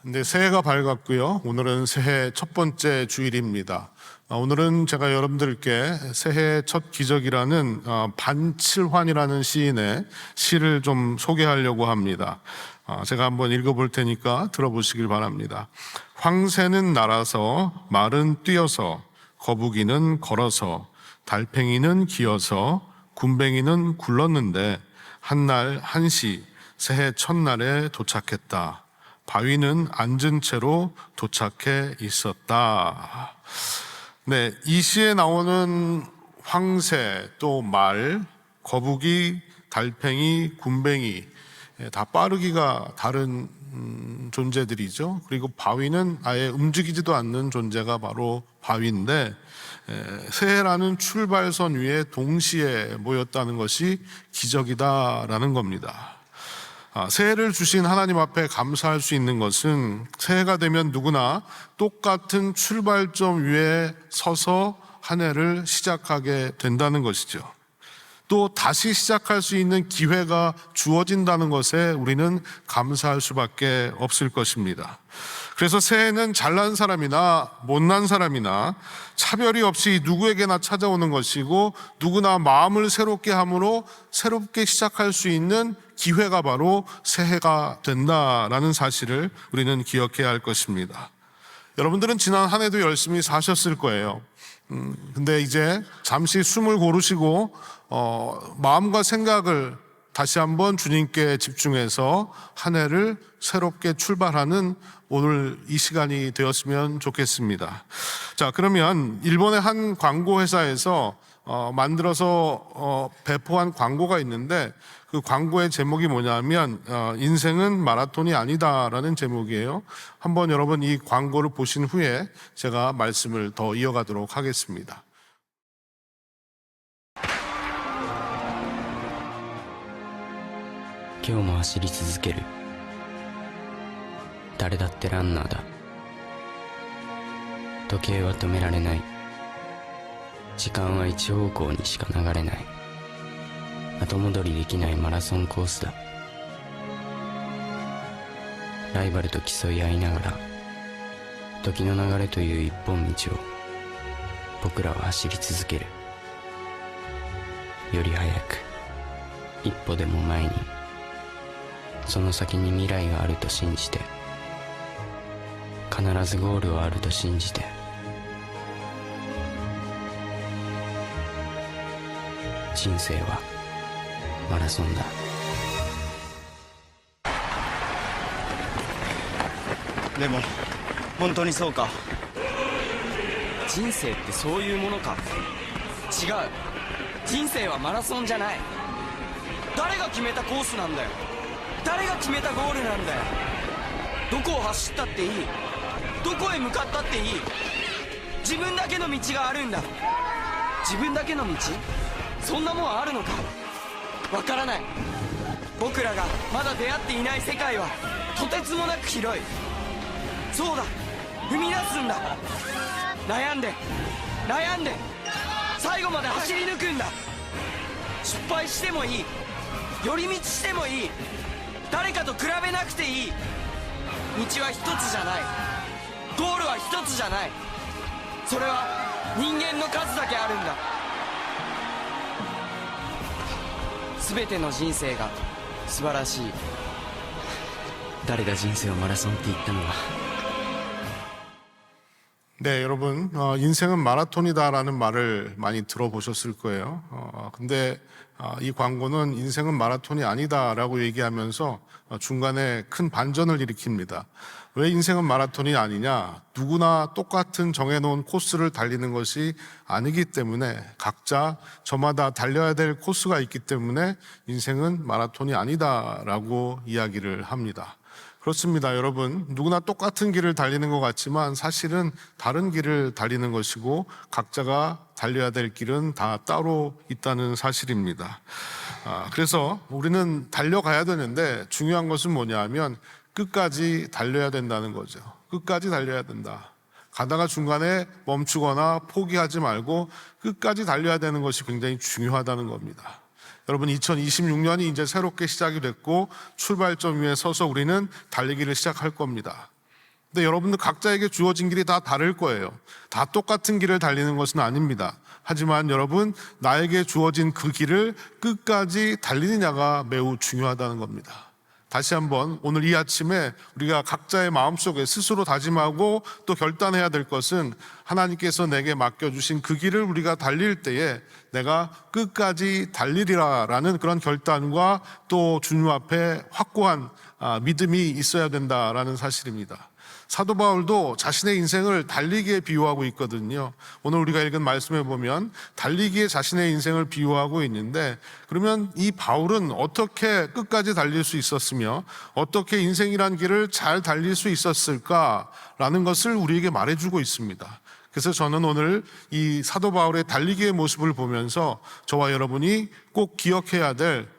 네, 새해가 밝았고요. 오늘은 새해 첫 번째 주일입니다. 오늘은 제가 여러분들께 새해 첫 기적이라는 반칠환이라는 시인의 시를 좀 소개하려고 합니다. 제가 한번 읽어볼 테니까 들어보시길 바랍니다. 황새는 날아서, 말은 뛰어서, 거북이는 걸어서, 달팽이는 기어서, 굼벵이는 굴렀는데 한날 한시 새해 첫날에 도착했다. 바위는 앉은 채로 도착해 있었다. 네, 이 시에 나오는 황새, 또 말, 거북이, 달팽이, 굼벵이 다 빠르기가 다른 존재들이죠. 그리고 바위는 아예 움직이지도 않는 존재가 바로 바위인데 새해라는 출발선 위에 동시에 모였다는 것이 기적이다라는 겁니다. 새해를 주신 하나님 앞에 감사할 수 있는 것은 새해가 되면 누구나 똑같은 출발점 위에 서서 한 해를 시작하게 된다는 것이죠. 또 다시 시작할 수 있는 기회가 주어진다는 것에 우리는 감사할 수밖에 없을 것입니다. 그래서 새해는 잘난 사람이나 못난 사람이나 차별이 없이 누구에게나 찾아오는 것이고 누구나 마음을 새롭게 함으로 새롭게 시작할 수 있는 기회가 바로 새해가 된다라는 사실을 우리는 기억해야 할 것입니다. 여러분들은 지난 한 해도 열심히 사셨을 거예요. 근데 이제 잠시 숨을 고르시고 마음과 생각을 다시 한번 주님께 집중해서 한 해를 새롭게 출발하는 오늘 이 시간이 되었으면 좋겠습니다. 자, 그러면 일본의 한 광고 회사에서 만들어서 배포한 광고가 있는데 그 광고의 제목이 뭐냐면 인생은 마라톤이 아니다라는 제목이에요. 한번 여러분 이 광고를 보신 후에 제가 말씀을 더 이어가도록 하겠습니다. 今日も走り続ける。誰だってランナーだ。時計は止められない。時間は一方向にしか流れない。後戻りできないマラソンコースだ。ライバルと競い合いながら時の流れという一本道を僕らは走り続ける。より速く一歩でも前に、その先に未来があると信じて、必ずゴールはあると信じて。人生はマラソンだ。でも本当にそうか。人生ってそういうものか。違う。人生はマラソンじゃない。誰が決めたコースなんだよ。誰が決めたゴールなんだよ。どこを走ったっていい、どこへ向かったっていい。自分だけの道があるんだ。自分だけの道、そんなもんあるのか。わからない。僕らがまだ出会っていない世界はとてつもなく広い。そうだ、踏み出すんだ。悩んで悩んで最後まで走り抜くんだ。失敗してもいい、寄り道してもいい、誰かと比べなくていい。道は一つじゃない、ゴールは一つじゃない。それは人間の数だけあるんだ。全ての人生が素晴らしい。誰が人生をマラソンって言ったのは。 네, 여러분, 인생은 마라톤이다라는 말을 많이 들어보셨을 거예요. 근데 이 광고는 인생은 마라톤이 아니다라고 얘기하면서 중간에 큰 반전을 일으킵니다. 왜 인생은 마라톤이 아니냐? 누구나 똑같은 정해놓은 코스를 달리는 것이 아니기 때문에 각자 저마다 달려야 될 코스가 있기 때문에 인생은 마라톤이 아니다라고 이야기를 합니다. 그렇습니다, 여러분. 누구나 똑같은 길을 달리는 것 같지만 사실은 다른 길을 달리는 것이고 각자가 달려야 될 길은 다 따로 있다는 사실입니다. 그래서 우리는 달려가야 되는데 중요한 것은 뭐냐 하면 끝까지 달려야 된다는 거죠. 끝까지 달려야 된다. 가다가 중간에 멈추거나 포기하지 말고 끝까지 달려야 되는 것이 굉장히 중요하다는 겁니다. 여러분, 2026년이 이제 새롭게 시작이 됐고 출발점 위에 서서 우리는 달리기를 시작할 겁니다. 근데 여러분들 각자에게 주어진 길이 다 다를 거예요. 다 똑같은 길을 달리는 것은 아닙니다. 하지만 여러분, 나에게 주어진 그 길을 끝까지 달리느냐가 매우 중요하다는 겁니다. 다시 한번 오늘 이 아침에 우리가 각자의 마음속에 스스로 다짐하고 또 결단해야 될 것은 하나님께서 내게 맡겨주신 그 길을 우리가 달릴 때에 내가 끝까지 달리리라라는 그런 결단과 또 주님 앞에 확고한 믿음이 있어야 된다라는 사실입니다. 사도 바울도 자신의 인생을 달리기에 비유하고 있거든요. 오늘 우리가 읽은 말씀에 보면 달리기에 자신의 인생을 비유하고 있는데, 그러면 이 바울은 어떻게 끝까지 달릴 수 있었으며 어떻게 인생이란 길을 잘 달릴 수 있었을까라는 것을 우리에게 말해주고 있습니다. 그래서 저는 오늘 이 사도 바울의 달리기의 모습을 보면서 저와 여러분이 꼭 기억해야 될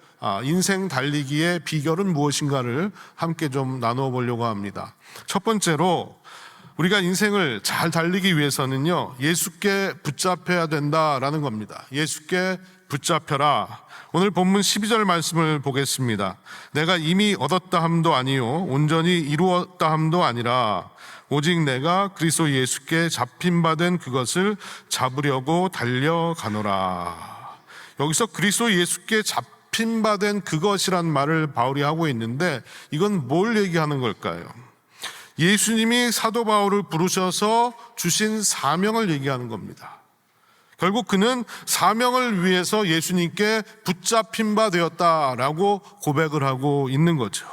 인생 달리기의 비결은 무엇인가를 함께 좀 나누어 보려고 합니다. 첫 번째로 우리가 인생을 잘 달리기 위해서는요, 예수께 붙잡혀야 된다라는 겁니다. 예수께 붙잡혀라. 오늘 본문 12절 말씀을 보겠습니다. 내가 이미 얻었다 함도 아니요 온전히 이루었다 함도 아니라 오직 내가 그리스도 예수께 잡힌 바 된 그것을 잡으려고 달려가노라. 여기서 그리스도 예수께 잡힌 바 된 그것이란 말을 바울이 하고 있는데, 이건 뭘 얘기하는 걸까요? 예수님이 사도 바울을 부르셔서 주신 사명을 얘기하는 겁니다. 결국 그는 사명을 위해서 예수님께 붙잡힌 바 되었다라고 고백을 하고 있는 거죠.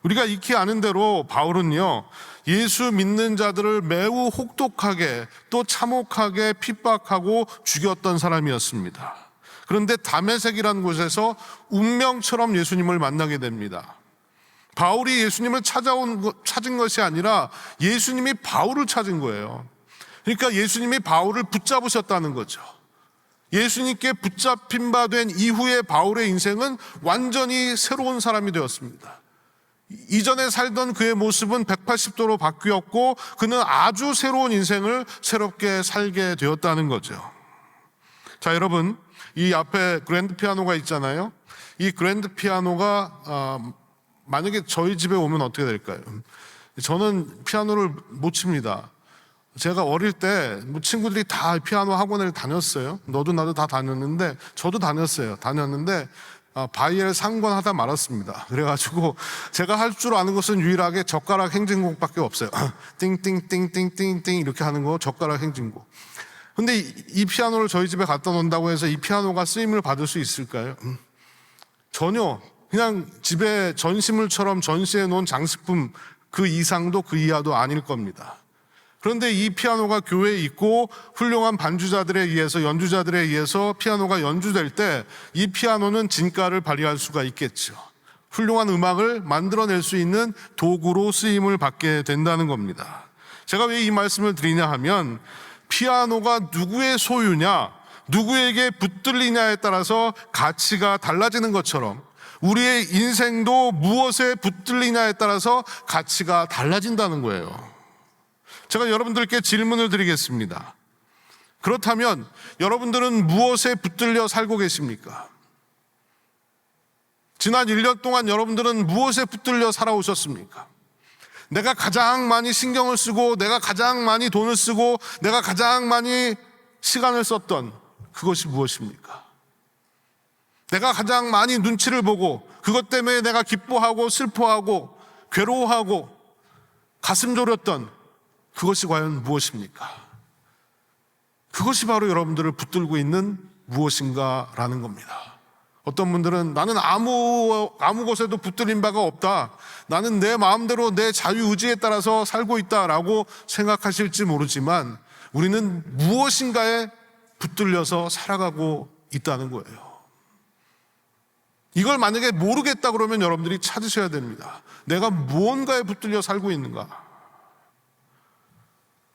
우리가 익히 아는 대로 바울은요, 예수 믿는 자들을 매우 혹독하게 또 참혹하게 핍박하고 죽였던 사람이었습니다. 그런데 다메섹이라는 곳에서 운명처럼 예수님을 만나게 됩니다. 바울이 예수님을 찾은 것이 아니라 예수님이 바울을 찾은 거예요. 그러니까 예수님이 바울을 붙잡으셨다는 거죠. 예수님께 붙잡힌 바 된 이후에 바울의 인생은 완전히 새로운 사람이 되었습니다. 이전에 살던 그의 모습은 180도로 바뀌었고 그는 아주 새로운 인생을 새롭게 살게 되었다는 거죠. 자, 여러분, 이 앞에 그랜드 피아노가 있잖아요. 이 그랜드 피아노가 만약에 저희 집에 오면 어떻게 될까요? 저는 피아노를 못 칩니다. 제가 어릴 때 친구들이 다 피아노 학원을 다녔어요. 너도 나도 다 다녔는데, 저도 다녔는데 바이엘 상관하다 말았습니다. 그래가지고 제가 할 줄 아는 것은 유일하게 젓가락 행진곡밖에 없어요. 띵띵띵띵띵띵 이렇게 하는 거, 젓가락 행진곡. 근데 이 피아노를 저희 집에 갖다 놓는다고 해서 이 피아노가 쓰임을 받을 수 있을까요? 전혀. 그냥 집에 전시물처럼 전시해 놓은 장식품 그 이상도 그 이하도 아닐 겁니다. 그런데 이 피아노가 교회에 있고 훌륭한 반주자들에 의해서, 연주자들에 의해서 피아노가 연주될 때 이 피아노는 진가를 발휘할 수가 있겠죠. 훌륭한 음악을 만들어낼 수 있는 도구로 쓰임을 받게 된다는 겁니다. 제가 왜 이 말씀을 드리냐 하면, 피아노가 누구의 소유냐, 누구에게 붙들리냐에 따라서 가치가 달라지는 것처럼 우리의 인생도 무엇에 붙들리냐에 따라서 가치가 달라진다는 거예요. 제가 여러분들께 질문을 드리겠습니다. 그렇다면 여러분들은 무엇에 붙들려 살고 계십니까? 지난 1년 동안 여러분들은 무엇에 붙들려 살아오셨습니까? 내가 가장 많이 신경을 쓰고, 내가 가장 많이 돈을 쓰고, 내가 가장 많이 시간을 썼던 그것이 무엇입니까? 내가 가장 많이 눈치를 보고 그것 때문에 내가 기뻐하고 슬퍼하고 괴로워하고 가슴 졸였던 그것이 과연 무엇입니까? 그것이 바로 여러분들을 붙들고 있는 무엇인가라는 겁니다. 어떤 분들은 나는 아무 곳에도 붙들린 바가 없다, 나는 내 마음대로 내 자유의지에 따라서 살고 있다라고 생각하실지 모르지만, 우리는 무엇인가에 붙들려서 살아가고 있다는 거예요. 이걸 만약에 모르겠다 그러면 여러분들이 찾으셔야 됩니다. 내가 무언가에 붙들려 살고 있는가?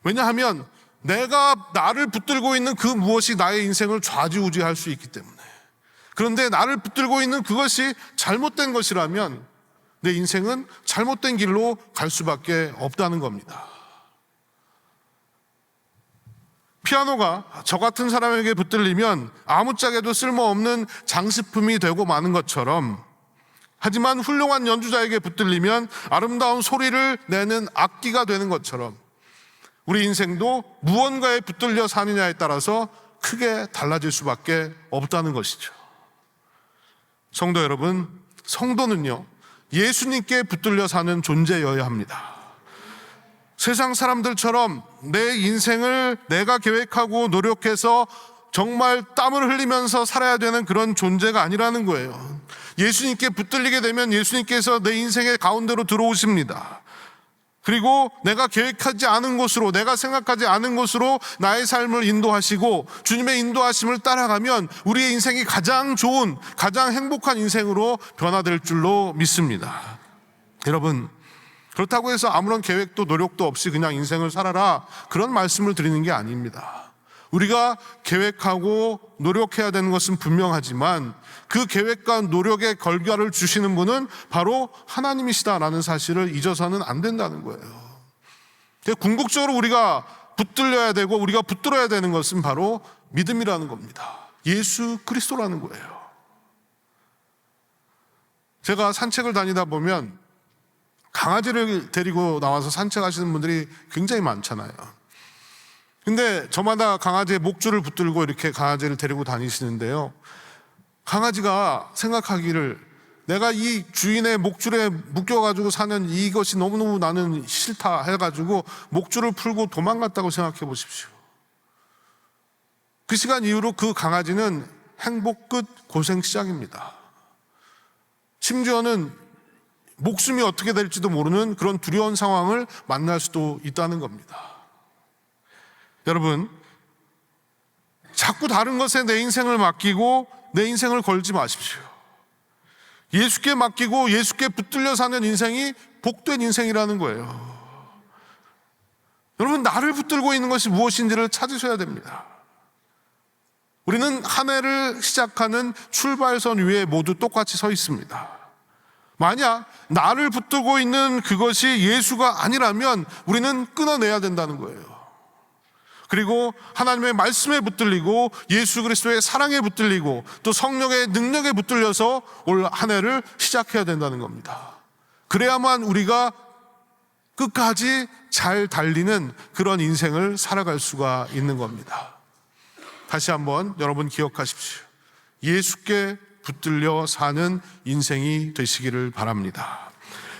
왜냐하면 내가 나를 붙들고 있는 그 무엇이 나의 인생을 좌지우지할 수 있기 때문에. 그런데 나를 붙들고 있는 그것이 잘못된 것이라면 내 인생은 잘못된 길로 갈 수밖에 없다는 겁니다. 피아노가 저 같은 사람에게 붙들리면 아무짝에도 쓸모없는 장식품이 되고 마는 것처럼, 하지만 훌륭한 연주자에게 붙들리면 아름다운 소리를 내는 악기가 되는 것처럼 우리 인생도 무언가에 붙들려 사느냐에 따라서 크게 달라질 수밖에 없다는 것이죠. 성도 여러분, 성도는요, 예수님께 붙들려 사는 존재여야 합니다. 세상 사람들처럼 내 인생을 내가 계획하고 노력해서 정말 땀을 흘리면서 살아야 되는 그런 존재가 아니라는 거예요. 예수님께 붙들리게 되면 예수님께서 내 인생의 가운데로 들어오십니다. 그리고 내가 계획하지 않은 곳으로, 내가 생각하지 않은 곳으로 나의 삶을 인도하시고 주님의 인도하심을 따라가면 우리의 인생이 가장 좋은, 가장 행복한 인생으로 변화될 줄로 믿습니다. 여러분, 그렇다고 해서 아무런 계획도 노력도 없이 그냥 인생을 살아라, 그런 말씀을 드리는 게 아닙니다. 우리가 계획하고 노력해야 되는 것은 분명하지만 그 계획과 노력의 결과를 주시는 분은 바로 하나님이시다라는 사실을 잊어서는 안 된다는 거예요. 궁극적으로 우리가 붙들려야 되고 우리가 붙들어야 되는 것은 바로 믿음이라는 겁니다. 예수 그리스도라는 거예요. 제가 산책을 다니다 보면 강아지를 데리고 나와서 산책하시는 분들이 굉장히 많잖아요. 근데 저마다 강아지의 목줄을 붙들고 이렇게 강아지를 데리고 다니시는데요, 강아지가 생각하기를 내가 이 주인의 목줄에 묶여가지고 사는 이것이 너무너무 나는 싫다 해가지고 목줄을 풀고 도망갔다고 생각해 보십시오. 그 시간 이후로 그 강아지는 행복 끝 고생 시작입니다. 심지어는 목숨이 어떻게 될지도 모르는 그런 두려운 상황을 만날 수도 있다는 겁니다. 여러분, 자꾸 다른 것에 내 인생을 맡기고 내 인생을 걸지 마십시오. 예수께 맡기고 예수께 붙들려 사는 인생이 복된 인생이라는 거예요. 여러분, 나를 붙들고 있는 것이 무엇인지를 찾으셔야 됩니다. 우리는 한 해를 시작하는 출발선 위에 모두 똑같이 서 있습니다. 만약 나를 붙들고 있는 그것이 예수가 아니라면 우리는 끊어내야 된다는 거예요. 그리고 하나님의 말씀에 붙들리고 예수 그리스도의 사랑에 붙들리고 또 성령의 능력에 붙들려서 올 한 해를 시작해야 된다는 겁니다. 그래야만 우리가 끝까지 잘 달리는 그런 인생을 살아갈 수가 있는 겁니다. 다시 한번 여러분 기억하십시오. 예수께 붙들려 사는 인생이 되시기를 바랍니다.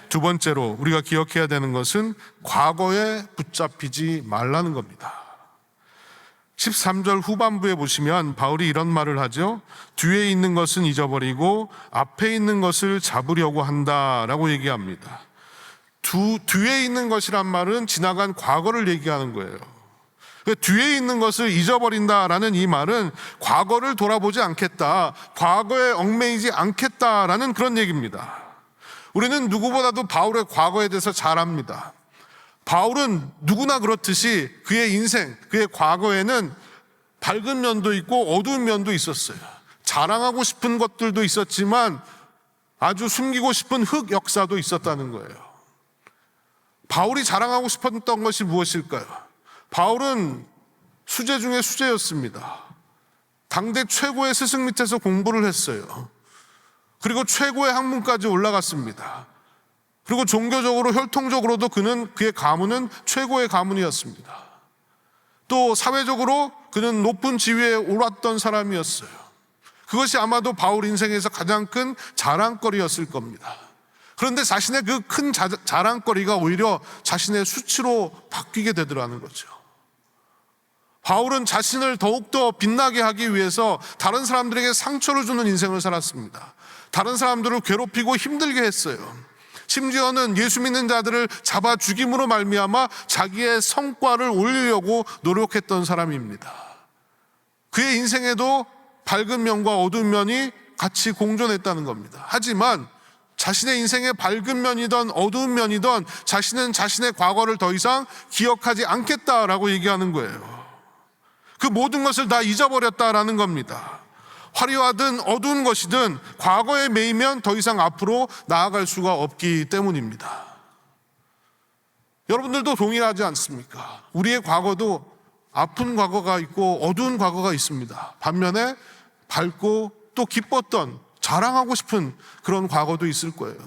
두 번째로 우리가 기억해야 되는 것은 과거에 붙잡히지 말라는 겁니다. 13절 후반부에 보시면 바울이 이런 말을 하죠. 뒤에 있는 것은 잊어버리고 앞에 있는 것을 잡으려고 한다라고 얘기합니다. 뒤에 있는 것이란 말은 지나간 과거를 얘기하는 거예요. 뒤에 있는 것을 잊어버린다라는 이 말은 과거를 돌아보지 않겠다, 과거에 얽매이지 않겠다라는 그런 얘기입니다. 우리는 누구보다도 바울의 과거에 대해서 잘 압니다. 바울은 누구나 그렇듯이 그의 인생, 그의 과거에는 밝은 면도 있고 어두운 면도 있었어요. 자랑하고 싶은 것들도 있었지만 아주 숨기고 싶은 흑 역사도 있었다는 거예요. 바울이 자랑하고 싶었던 것이 무엇일까요? 바울은 수재 중에 수재였습니다. 당대 최고의 스승 밑에서 공부를 했어요. 그리고 최고의 학문까지 올라갔습니다. 그리고 종교적으로 혈통적으로도 그의 가문은 최고의 가문이었습니다. 또 사회적으로 그는 높은 지위에 올랐던 사람이었어요. 그것이 아마도 바울 인생에서 가장 큰 자랑거리였을 겁니다. 그런데 자신의 그 큰 자랑거리가 오히려 자신의 수치로 바뀌게 되더라는 거죠. 바울은 자신을 더욱더 빛나게 하기 위해서 다른 사람들에게 상처를 주는 인생을 살았습니다. 다른 사람들을 괴롭히고 힘들게 했어요. 심지어는 예수 믿는 자들을 잡아 죽임으로 말미암아 자기의 성과를 올리려고 노력했던 사람입니다. 그의 인생에도 밝은 면과 어두운 면이 같이 공존했다는 겁니다. 하지만 자신의 인생의 밝은 면이든 어두운 면이든 자신은 자신의 과거를 더 이상 기억하지 않겠다라고 얘기하는 거예요. 그 모든 것을 다 잊어버렸다라는 겁니다. 화려하든 어두운 것이든 과거에 매이면 더 이상 앞으로 나아갈 수가 없기 때문입니다. 여러분들도 동일하지 않습니까? 우리의 과거도 아픈 과거가 있고 어두운 과거가 있습니다. 반면에 밝고 또 기뻤던 자랑하고 싶은 그런 과거도 있을 거예요.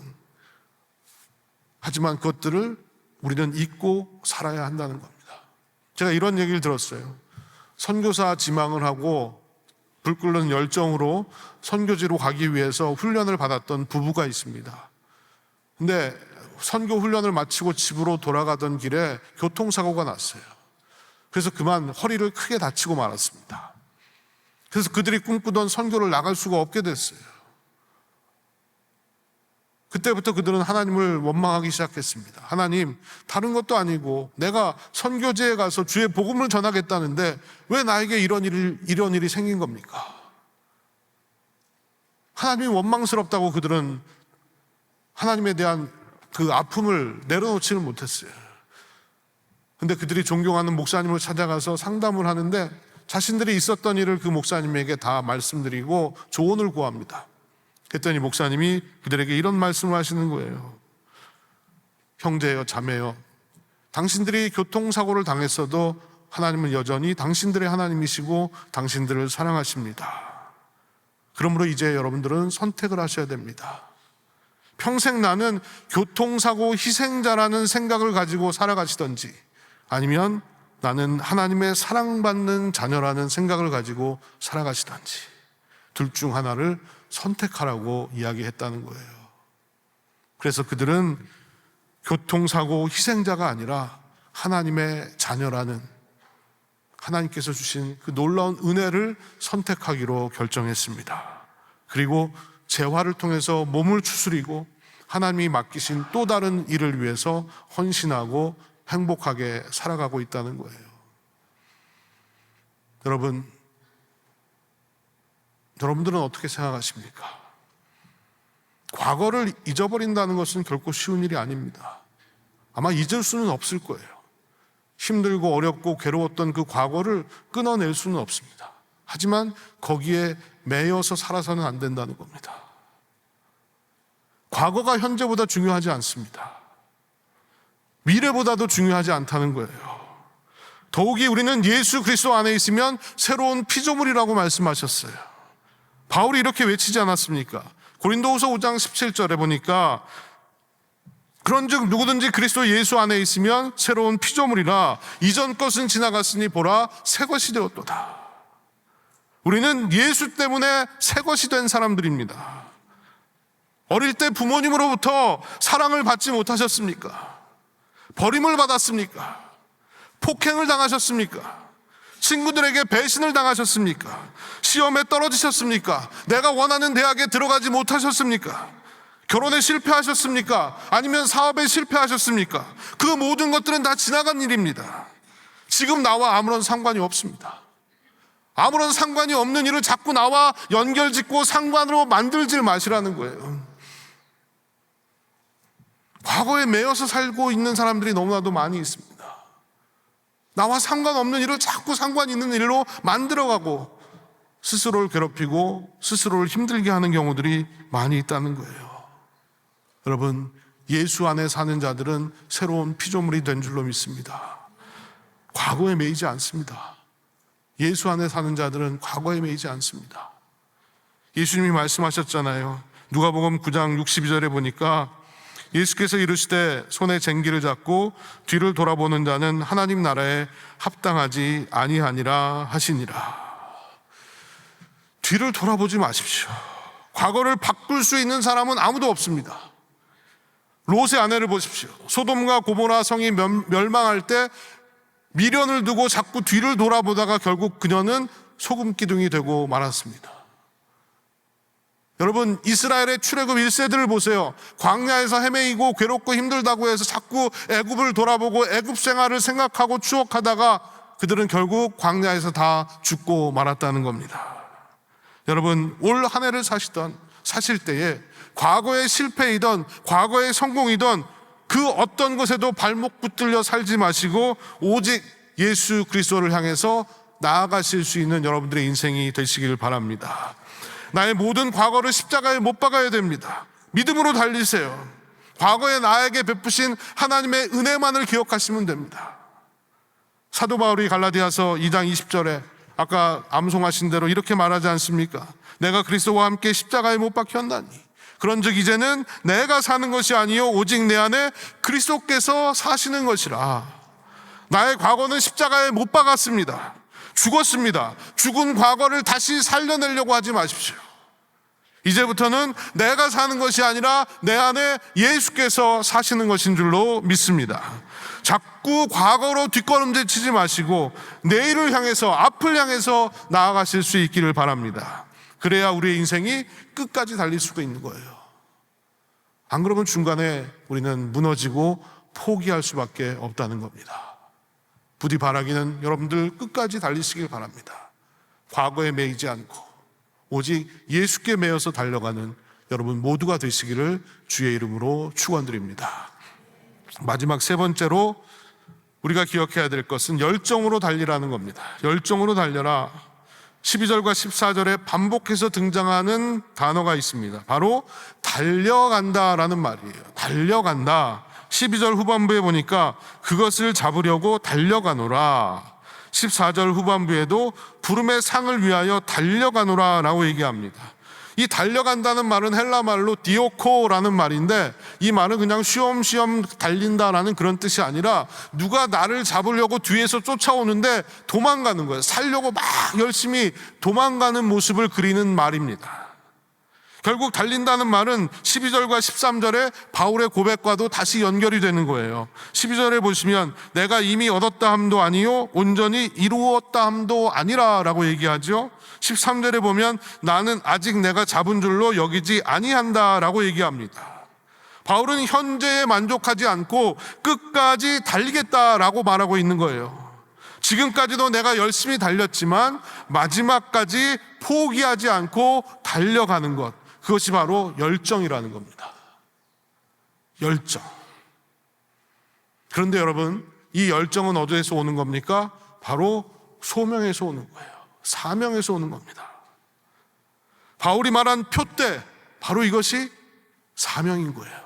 하지만 그것들을 우리는 잊고 살아야 한다는 겁니다. 제가 이런 얘기를 들었어요. 선교사 지망을 하고 불 끓는 열정으로 선교지로 가기 위해서 훈련을 받았던 부부가 있습니다. 근데 선교 훈련을 마치고 집으로 돌아가던 길에 교통사고가 났어요. 그래서 그만 허리를 크게 다치고 말았습니다. 그래서 그들이 꿈꾸던 선교를 나갈 수가 없게 됐어요. 그때부터 그들은 하나님을 원망하기 시작했습니다. 하나님, 다른 것도 아니고 내가 선교지에 가서 주의 복음을 전하겠다는데 왜 나에게 이런 일이 생긴 겁니까? 하나님이 원망스럽다고 그들은 하나님에 대한 그 아픔을 내려놓지를 못했어요. 근데 그들이 존경하는 목사님을 찾아가서 상담을 하는데 자신들이 있었던 일을 그 목사님에게 다 말씀드리고 조언을 구합니다. 그랬더니 목사님이 그들에게 이런 말씀을 하시는 거예요. 형제여, 자매여, 당신들이 교통사고를 당했어도 하나님은 여전히 당신들의 하나님이시고 당신들을 사랑하십니다. 그러므로 이제 여러분들은 선택을 하셔야 됩니다. 평생 나는 교통사고 희생자라는 생각을 가지고 살아가시던지, 아니면 나는 하나님의 사랑받는 자녀라는 생각을 가지고 살아가시던지, 둘 중 하나를 선택하라고 이야기했다는 거예요. 그래서 그들은 교통사고 희생자가 아니라 하나님의 자녀라는, 하나님께서 주신 그 놀라운 은혜를 선택하기로 결정했습니다. 그리고 재활을 통해서 몸을 추스리고 하나님이 맡기신 또 다른 일을 위해서 헌신하고 행복하게 살아가고 있다는 거예요. 여러분들은 어떻게 생각하십니까? 과거를 잊어버린다는 것은 결코 쉬운 일이 아닙니다. 아마 잊을 수는 없을 거예요. 힘들고 어렵고 괴로웠던 그 과거를 끊어낼 수는 없습니다. 하지만 거기에 매여서 살아서는 안 된다는 겁니다. 과거가 현재보다 중요하지 않습니다. 미래보다도 중요하지 않다는 거예요. 더욱이 우리는 예수 그리스도 안에 있으면 새로운 피조물이라고 말씀하셨어요. 바울이 이렇게 외치지 않았습니까? 고린도후서 5장 17절에 보니까 그런즉 누구든지 그리스도 예수 안에 있으면 새로운 피조물이라 이전 것은 지나갔으니 보라 새 것이 되었도다. 우리는 예수 때문에 새 것이 된 사람들입니다. 어릴 때 부모님으로부터 사랑을 받지 못하셨습니까? 버림을 받았습니까? 폭행을 당하셨습니까? 친구들에게 배신을 당하셨습니까? 시험에 떨어지셨습니까? 내가 원하는 대학에 들어가지 못하셨습니까? 결혼에 실패하셨습니까? 아니면 사업에 실패하셨습니까? 그 모든 것들은 다 지나간 일입니다. 지금 나와 아무런 상관이 없습니다. 아무런 상관이 없는 일을 자꾸 나와 연결짓고 상관으로 만들질 마시라는 거예요. 과거에 매여서 살고 있는 사람들이 너무나도 많이 있습니다. 나와 상관없는 일을 자꾸 상관 있는 일로 만들어가고 스스로를 괴롭히고 스스로를 힘들게 하는 경우들이 많이 있다는 거예요. 여러분, 예수 안에 사는 자들은 새로운 피조물이 된 줄로 믿습니다. 과거에 매이지 않습니다. 예수 안에 사는 자들은 과거에 매이지 않습니다. 예수님이 말씀하셨잖아요. 누가복음 9장 62절에 보니까 예수께서 이르시되 손에 쟁기를 잡고 뒤를 돌아보는 자는 하나님 나라에 합당하지 아니하니라 하시니라. 뒤를 돌아보지 마십시오. 과거를 바꿀 수 있는 사람은 아무도 없습니다. 롯의 아내를 보십시오. 소돔과 고모라 성이 멸망할 때 미련을 두고 자꾸 뒤를 돌아보다가 결국 그녀는 소금 기둥이 되고 말았습니다. 여러분, 이스라엘의 출애굽 1세들을 보세요. 광야에서 헤매이고 괴롭고 힘들다고 해서 자꾸 애굽을 돌아보고 애굽 생활을 생각하고 추억하다가 그들은 결국 광야에서 다 죽고 말았다는 겁니다. 여러분, 올 한 해를 사실 때에 과거의 실패이던 과거의 성공이던 그 어떤 것에도 발목 붙들려 살지 마시고 오직 예수 그리스도를 향해서 나아가실 수 있는 여러분들의 인생이 되시길 바랍니다. 나의 모든 과거를 십자가에 못 박아야 됩니다. 믿음으로 달리세요. 과거에 나에게 베푸신 하나님의 은혜만을 기억하시면 됩니다. 사도 바울이 갈라디아서 2장 20절에 아까 암송하신 대로 이렇게 말하지 않습니까? 내가 그리스도와 함께 십자가에 못 박혔나니 그런즉 이제는 내가 사는 것이 아니요 오직 내 안에 그리스도께서 사시는 것이라. 나의 과거는 십자가에 못 박았습니다. 죽었습니다. 죽은 과거를 다시 살려내려고 하지 마십시오. 이제부터는 내가 사는 것이 아니라 내 안에 예수께서 사시는 것인 줄로 믿습니다. 자꾸 과거로 뒷걸음질 치지 마시고 내일을 향해서, 앞을 향해서 나아가실 수 있기를 바랍니다. 그래야 우리의 인생이 끝까지 달릴 수가 있는 거예요. 안 그러면 중간에 우리는 무너지고 포기할 수밖에 없다는 겁니다. 부디 바라기는 여러분들 끝까지 달리시길 바랍니다. 과거에 매이지 않고 오직 예수께 매여서 달려가는 여러분 모두가 되시기를 주의 이름으로 축원드립니다. 마지막 세 번째로 우리가 기억해야 될 것은 열정으로 달리라는 겁니다. 열정으로 달려라. 12절과 14절에 반복해서 등장하는 단어가 있습니다. 바로 달려간다라는 말이에요. 달려간다. 12절 후반부에 보니까 그것을 잡으려고 달려가노라. 14절 후반부에도 부름의 상을 위하여 달려가노라 라고 얘기합니다. 이 달려간다는 말은 헬라 말로 디오코라는 말인데, 이 말은 그냥 쉬엄쉬엄 달린다라는 그런 뜻이 아니라 누가 나를 잡으려고 뒤에서 쫓아오는데 도망가는 거예요. 살려고 막 열심히 도망가는 모습을 그리는 말입니다. 결국 달린다는 말은 12절과 13절에 바울의 고백과도 다시 연결이 되는 거예요. 12절에 보시면 내가 이미 얻었다 함도 아니요 온전히 이루었다 함도 아니라 라고 얘기하죠. 13절에 보면 나는 아직 내가 잡은 줄로 여기지 아니한다 라고 얘기합니다. 바울은 현재에 만족하지 않고 끝까지 달리겠다라고 말하고 있는 거예요. 지금까지도 내가 열심히 달렸지만 마지막까지 포기하지 않고 달려가는 것, 그것이 바로 열정이라는 겁니다. 열정. 그런데 여러분, 이 열정은 어디에서 오는 겁니까? 바로 소명에서 오는 거예요. 사명에서 오는 겁니다. 바울이 말한 표대, 바로 이것이 사명인 거예요.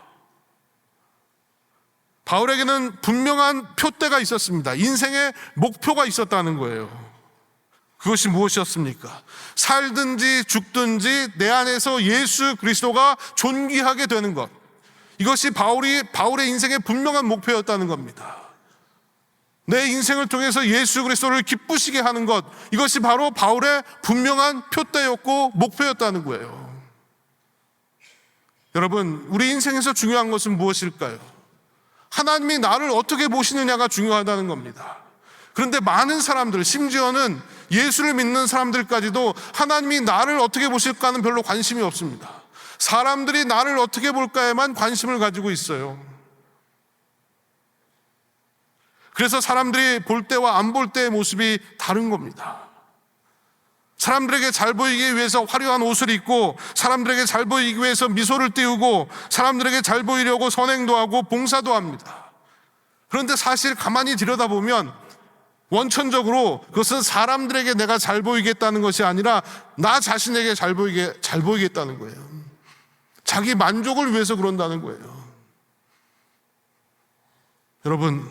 바울에게는 분명한 표대가 있었습니다. 인생의 목표가 있었다는 거예요. 그것이 무엇이었습니까? 살든지 죽든지 내 안에서 예수 그리스도가 존귀하게 되는 것. 이것이 바울의 인생의 분명한 목표였다는 겁니다. 내 인생을 통해서 예수 그리스도를 기쁘시게 하는 것, 이것이 바로 바울의 분명한 표대였고 목표였다는 거예요. 여러분, 우리 인생에서 중요한 것은 무엇일까요? 하나님이 나를 어떻게 보시느냐가 중요하다는 겁니다. 그런데 많은 사람들, 심지어는 예수를 믿는 사람들까지도 하나님이 나를 어떻게 보실까는 별로 관심이 없습니다. 사람들이 나를 어떻게 볼까에만 관심을 가지고 있어요. 그래서 사람들이 볼 때와 안 볼 때의 모습이 다른 겁니다. 사람들에게 잘 보이기 위해서 화려한 옷을 입고, 사람들에게 잘 보이기 위해서 미소를 띄우고, 사람들에게 잘 보이려고 선행도 하고 봉사도 합니다. 그런데 사실 가만히 들여다보면 원천적으로 그것은 사람들에게 내가 잘 보이겠다는 것이 아니라 나 자신에게 잘 보이겠다는 거예요. 자기 만족을 위해서 그런다는 거예요. 여러분,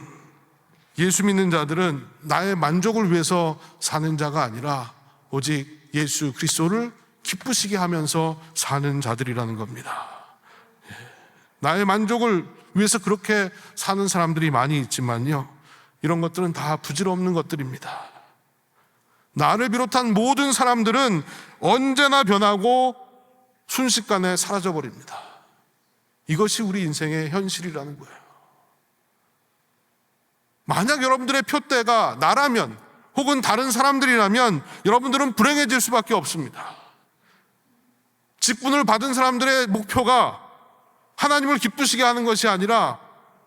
예수 믿는 자들은 나의 만족을 위해서 사는 자가 아니라 오직 예수 그리스도를 기쁘시게 하면서 사는 자들이라는 겁니다. 나의 만족을 위해서 그렇게 사는 사람들이 많이 있지만요, 이런 것들은 다 부질없는 것들입니다. 나를 비롯한 모든 사람들은 언제나 변하고 순식간에 사라져버립니다. 이것이 우리 인생의 현실이라는 거예요. 만약 여러분들의 표대가 나라면, 혹은 다른 사람들이라면 여러분들은 불행해질 수밖에 없습니다. 직분을 받은 사람들의 목표가 하나님을 기쁘시게 하는 것이 아니라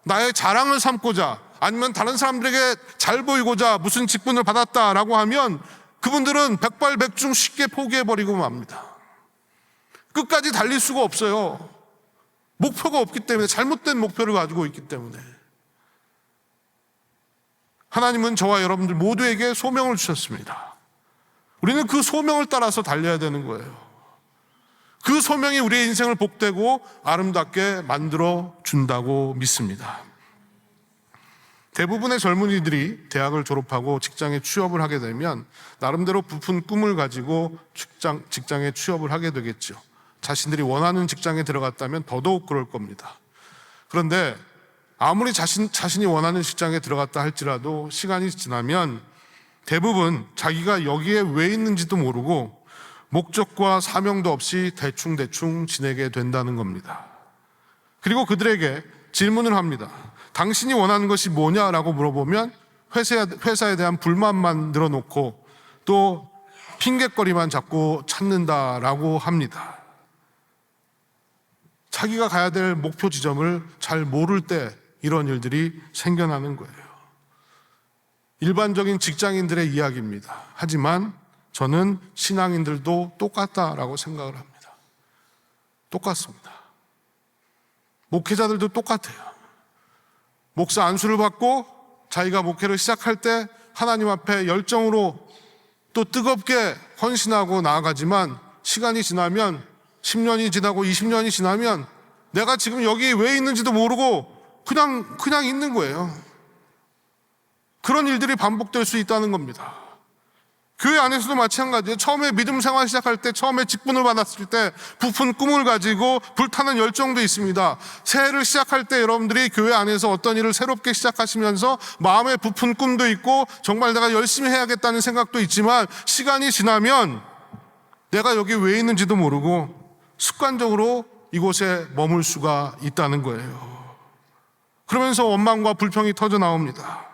나의 자랑을 삼고자, 아니면 다른 사람들에게 잘 보이고자 무슨 직분을 받았다라고 하면 그분들은 백발백중 쉽게 포기해버리고 맙니다. 끝까지 달릴 수가 없어요. 목표가 없기 때문에, 잘못된 목표를 가지고 있기 때문에. 하나님은 저와 여러분들 모두에게 소명을 주셨습니다. 우리는 그 소명을 따라서 달려야 되는 거예요. 그 소명이 우리의 인생을 복되고 아름답게 만들어 준다고 믿습니다. 대부분의 젊은이들이 대학을 졸업하고 직장에 취업을 하게 되면 나름대로 부푼 꿈을 가지고 직장에 취업을 하게 되겠죠. 자신들이 원하는 직장에 들어갔다면 더더욱 그럴 겁니다. 그런데 아무리 자신이 원하는 직장에 들어갔다 할지라도 시간이 지나면 대부분 자기가 여기에 왜 있는지도 모르고 목적과 사명도 없이 대충대충 지내게 된다는 겁니다. 그리고 그들에게 질문을 합니다. 당신이 원하는 것이 뭐냐라고 물어보면 회사에 대한 불만만 늘어놓고 또 핑곗거리만 자꾸 찾는다라고 합니다. 자기가 가야 될 목표 지점을 잘 모를 때 이런 일들이 생겨나는 거예요. 일반적인 직장인들의 이야기입니다. 하지만 저는 신앙인들도 똑같다라고 생각을 합니다. 똑같습니다. 목회자들도 똑같아요. 목사 안수를 받고 자기가 목회를 시작할 때 하나님 앞에 열정으로 또 뜨겁게 헌신하고 나아가지만 시간이 지나면 10년이 지나고 20년이 지나면 내가 지금 여기 왜 있는지도 모르고 그냥 있는 거예요. 그런 일들이 반복될 수 있다는 겁니다. 교회 안에서도 마찬가지예요. 처음에 믿음 생활 시작할 때, 처음에 직분을 받았을 때 부푼 꿈을 가지고 불타는 열정도 있습니다. 새해를 시작할 때 여러분들이 교회 안에서 어떤 일을 새롭게 시작하시면서 마음에 부푼 꿈도 있고 정말 내가 열심히 해야겠다는 생각도 있지만 시간이 지나면 내가 여기 왜 있는지도 모르고 습관적으로 이곳에 머물 수가 있다는 거예요. 그러면서 원망과 불평이 터져 나옵니다.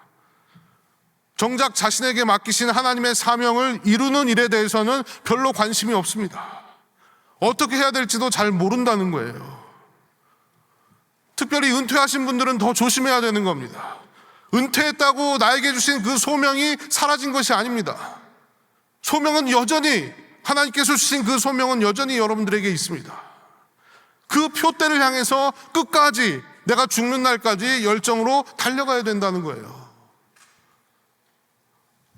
정작 자신에게 맡기신 하나님의 사명을 이루는 일에 대해서는 별로 관심이 없습니다. 어떻게 해야 될지도 잘 모른다는 거예요. 특별히 은퇴하신 분들은 더 조심해야 되는 겁니다. 은퇴했다고 나에게 주신 그 소명이 사라진 것이 아닙니다. 소명은 여전히, 하나님께서 주신 그 소명은 여전히 여러분들에게 있습니다. 그 표대를 향해서 끝까지 내가 죽는 날까지 열정으로 달려가야 된다는 거예요.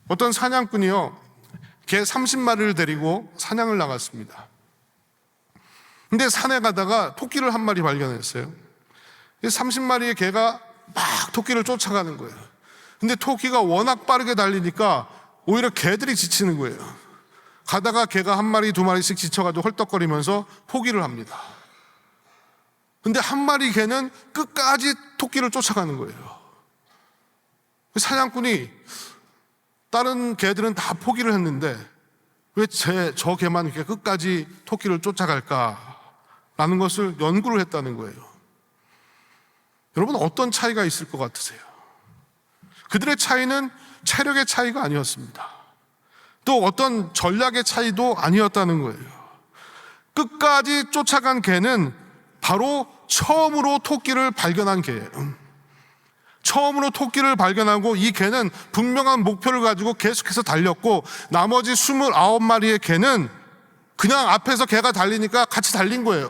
어떤 사냥꾼이요, 개 30마리를 데리고 사냥을 나갔습니다. 근데 산에 가다가 토끼를 한 마리 발견했어요. 30마리의 개가 막 토끼를 쫓아가는 거예요. 근데 토끼가 워낙 빠르게 달리니까 오히려 개들이 지치는 거예요. 가다가 개가 한 마리, 두 마리씩 지쳐가지고 헐떡거리면서 포기를 합니다. 근데 한 마리 개는 끝까지 토끼를 쫓아가는 거예요. 사냥꾼이 다른 개들은 다 포기를 했는데 왜 저 개만 이렇게 끝까지 토끼를 쫓아갈까라는 것을 연구를 했다는 거예요. 여러분, 어떤 차이가 있을 것 같으세요? 그들의 차이는 체력의 차이가 아니었습니다. 또 어떤 전략의 차이도 아니었다는 거예요. 끝까지 쫓아간 개는 바로 처음으로 토끼를 발견한 개예요. 처음으로 토끼를 발견하고 이 개는 분명한 목표를 가지고 계속해서 달렸고 나머지 29마리의 개는 그냥 앞에서 개가 달리니까 같이 달린 거예요.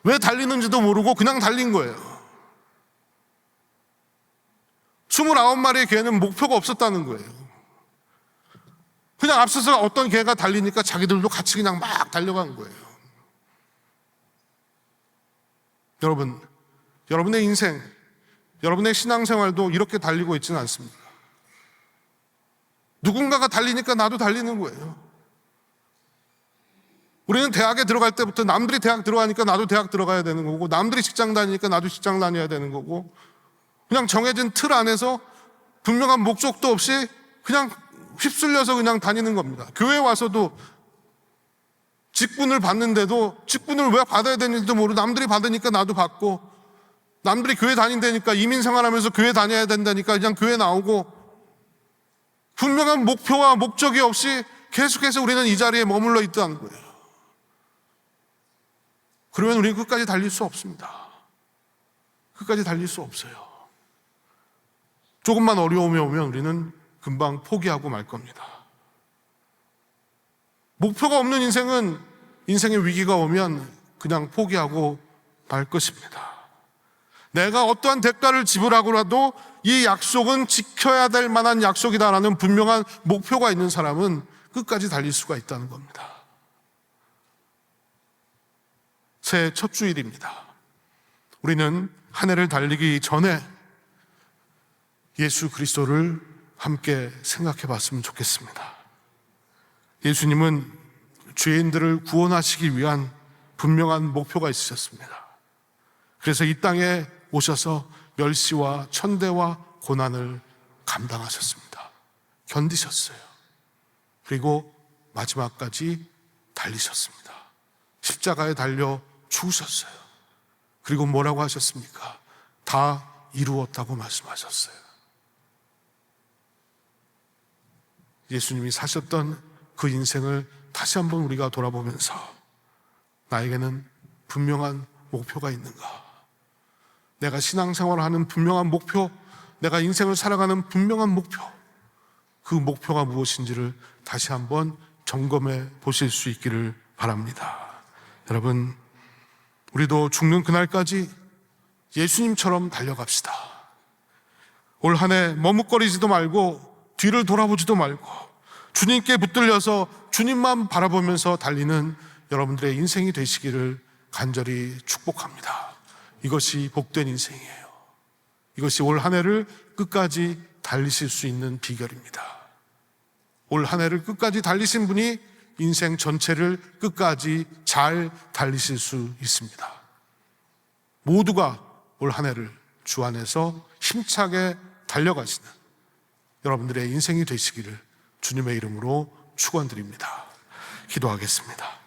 왜 달리는지도 모르고 그냥 달린 거예요. 29마리의 개는 목표가 없었다는 거예요. 그냥 앞서서 어떤 개가 달리니까 자기들도 같이 그냥 막 달려간 거예요. 여러분, 여러분의 인생, 여러분의 신앙생활도 이렇게 달리고 있지는 않습니다. 누군가가 달리니까 나도 달리는 거예요. 우리는 대학에 들어갈 때부터 남들이 대학 들어가니까 나도 대학 들어가야 되는 거고, 남들이 직장 다니니까 나도 직장 다녀야 되는 거고, 그냥 정해진 틀 안에서 분명한 목적도 없이 그냥 휩쓸려서 그냥 다니는 겁니다. 교회에 와서도 직분을 받는데도 직분을 왜 받아야 되는지도 모르고 남들이 받으니까 나도 받고, 남들이 교회 다닌다니까, 이민 생활하면서 교회 다녀야 된다니까 그냥 교회 나오고, 분명한 목표와 목적이 없이 계속해서 우리는 이 자리에 머물러 있다는 거예요. 그러면 우리는 끝까지 달릴 수 없습니다. 끝까지 달릴 수 없어요. 조금만 어려움이 오면 우리는 금방 포기하고 말 겁니다. 목표가 없는 인생은 인생의 위기가 오면 그냥 포기하고 말 것입니다. 내가 어떠한 대가를 지불하고라도 이 약속은 지켜야 될 만한 약속이다라는 분명한 목표가 있는 사람은 끝까지 달릴 수가 있다는 겁니다. 새해 첫 주일입니다. 우리는 한 해를 달리기 전에 예수 그리스도를 함께 생각해 봤으면 좋겠습니다. 예수님은 죄인들을 구원하시기 위한 분명한 목표가 있으셨습니다. 그래서 이 땅에 오셔서 멸시와 천대와 고난을 감당하셨습니다. 견디셨어요. 그리고 마지막까지 달리셨습니다. 십자가에 달려 죽으셨어요. 그리고 뭐라고 하셨습니까? 다 이루었다고 말씀하셨어요. 예수님이 사셨던 그 인생을 다시 한번 우리가 돌아보면서 나에게는 분명한 목표가 있는가? 내가 신앙생활을 하는 분명한 목표, 내가 인생을 살아가는 분명한 목표, 그 목표가 무엇인지를 다시 한번 점검해 보실 수 있기를 바랍니다. 여러분, 우리도 죽는 그날까지 예수님처럼 달려갑시다. 올 한 해 머뭇거리지도 말고 뒤를 돌아보지도 말고 주님께 붙들려서 주님만 바라보면서 달리는 여러분들의 인생이 되시기를 간절히 축복합니다. 이것이 복된 인생이에요. 이것이 올 한 해를 끝까지 달리실 수 있는 비결입니다. 올 한 해를 끝까지 달리신 분이 인생 전체를 끝까지 잘 달리실 수 있습니다. 모두가 올 한 해를 주 안에서 힘차게 달려가시는 여러분들의 인생이 되시기를 주님의 이름으로 축원드립니다. 기도하겠습니다.